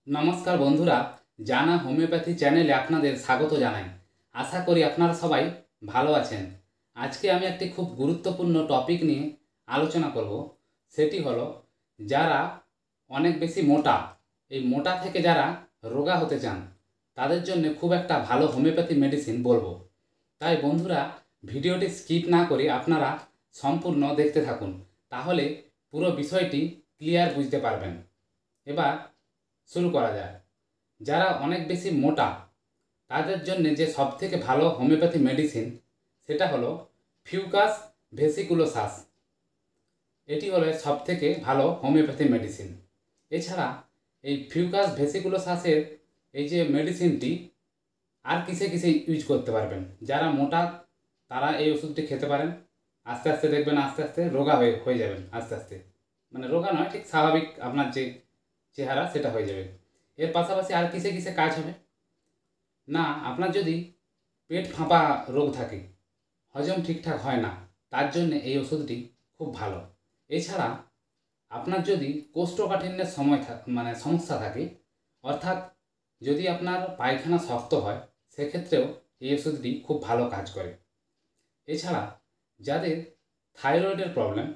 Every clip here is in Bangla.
নমস্কার বন্ধুরা, জানা হোমিওপ্যাথি চ্যানেলে আপনাদের স্বাগত জানাই। আশা করি আপনারা সবাই ভালো আছেন। আজকে আমি একটি খুব গুরুত্বপূর্ণ টপিক নিয়ে আলোচনা করব। সেটি হলো যারা অনেক বেশি মোটা, এই মোটা থেকে যারা রোগা হতে চান তাদের জন্য খুব একটা ভালো হোমিওপ্যাথি মেডিসিন বলবো। তাই বন্ধুরা, ভিডিওটি স্কিপ না করে আপনারা সম্পূর্ণ দেখতে থাকুন, তাহলে পুরো বিষয়টি ক্লিয়ার বুঝতে পারবেন। এবার শুরু করা যায়। যারা অনেক বেশি মোটা তাদের জন্য যে সবথেকে ভালো হোমিওপ্যাথি মেডিসিন সেটা হলো ফিউকাস ভেসিকুলোসাস। এটি হলো সবথেকে ভালো হোমিওপ্যাথি মেডিসিন। এছাড়া এই ফিউকাস ভেসিকুলোসাসের এই যে মেডিসিনটি আর কিসে কিসে ইউজ করতে পারবেন। যারা মোটা তারা এই ওষুধটি খেতে পারেন। আস্তে আস্তে দেখবেন আস্তে আস্তে রোগা হয়ে যাবেন। আস্তে আস্তে মানে রোগা নয়, ঠিক স্বাভাবিক আপনার যে চেহারা সেটা হয়ে যাবে। এর পাশাপাশি আর কিসে কিসে কাজ হবে না, আপনার যদি পেট ফাঁপা রোগ থাকে, হজম ঠিকঠাক হয় না, তার জন্য এই ওষুধটি খুব ভালো। এছাড়া আপনার যদি কোষ্ঠকাঠিন্যের সমস্যা থাকে, অর্থাৎ যদি আপনার পায়খানা শক্ত হয়, সেক্ষেত্রেও এই ওষুধটি খুব ভালো কাজ করে। এছাড়া যাদের থাইরয়েডের প্রবলেম,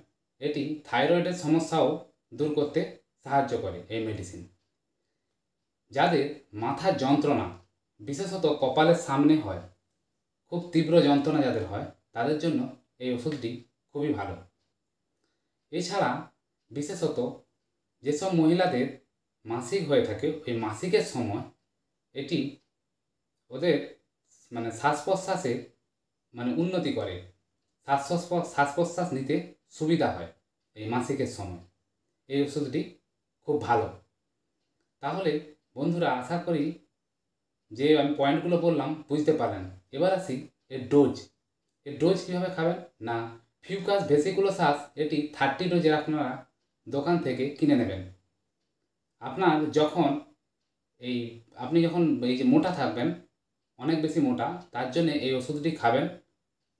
এটি থাইরয়েডের সমস্যাও দূর করতে সাহায্য করে এই মেডিসিন। যাদের মাথার যন্ত্রণা, বিশেষত কপালের সামনে হয়, খুব তীব্র যন্ত্রণা যাদের হয়, তাদের জন্য এই ওষুধটি খুবই ভালো। এছাড়া বিশেষত যেসব মহিলাদের মাসিক হয়ে থাকে, ওই মাসিকের সময় এটি ওদের শ্বাস প্রশ্বাসে উন্নতি করে, শ্বাস প্রশ্বাস নিতে সুবিধা হয় এই মাসিকের সময়। এই ওষুধটি খুব ভালো। তাহলে বন্ধুরা, আশা করি যে আমি পয়েন্টগুলো বললাম বুঝতে পারলেন। এবার আসি এর ডোজ। এর ডোজ কীভাবে খাবেন না, ফিউকাস ভেসিকুলোসাস এটি 30 ডোজের আপনারা দোকান থেকে কিনে নেবেন। আপনি যখন এই যে মোটা থাকবেন, অনেক বেশি মোটা, তার জন্য এই ওষুধটি খাবেন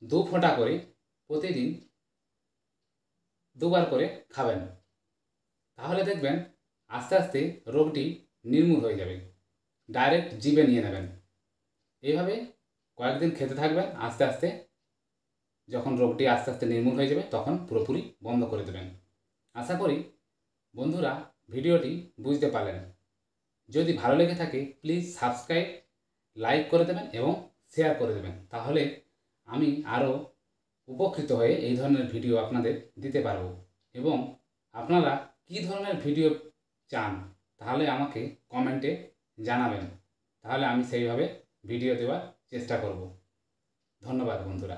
2 ফোঁটা করে প্রতিদিন, 2 বার করে খাবেন। তাহলে দেখবেন আস্তে আস্তে রোগটি নির্মূল হয়ে যাবে, ডাইরেক্ট জিভে নিয়ে নেবেন। এইভাবে কয়েকদিন খেতে থাকবেন, আস্তে আস্তে যখন রোগটি আস্তে আস্তে নির্মূল হয়ে যাবে তখন পুরোপুরি বন্ধ করে দেবেন। আশা করি বন্ধুরা ভিডিওটি বুঝতে পারলেন। যদি ভালো লেগে থাকে প্লিজ সাবস্ক্রাইব, লাইক করে দেবেন এবং শেয়ার করে দেবেন। তাহলে আমি আরও উপকৃত হয়ে এই ধরনের ভিডিও আপনাদের দিতে পারব। এবং আপনারা কী ধরনের ভিডিও চান তাহলে আমাকে কমেন্টে জানাবেন, তাহলে আমি সেইভাবে ভিডিও দেওয়ার চেষ্টা করব। ধন্যবাদ বন্ধুরা।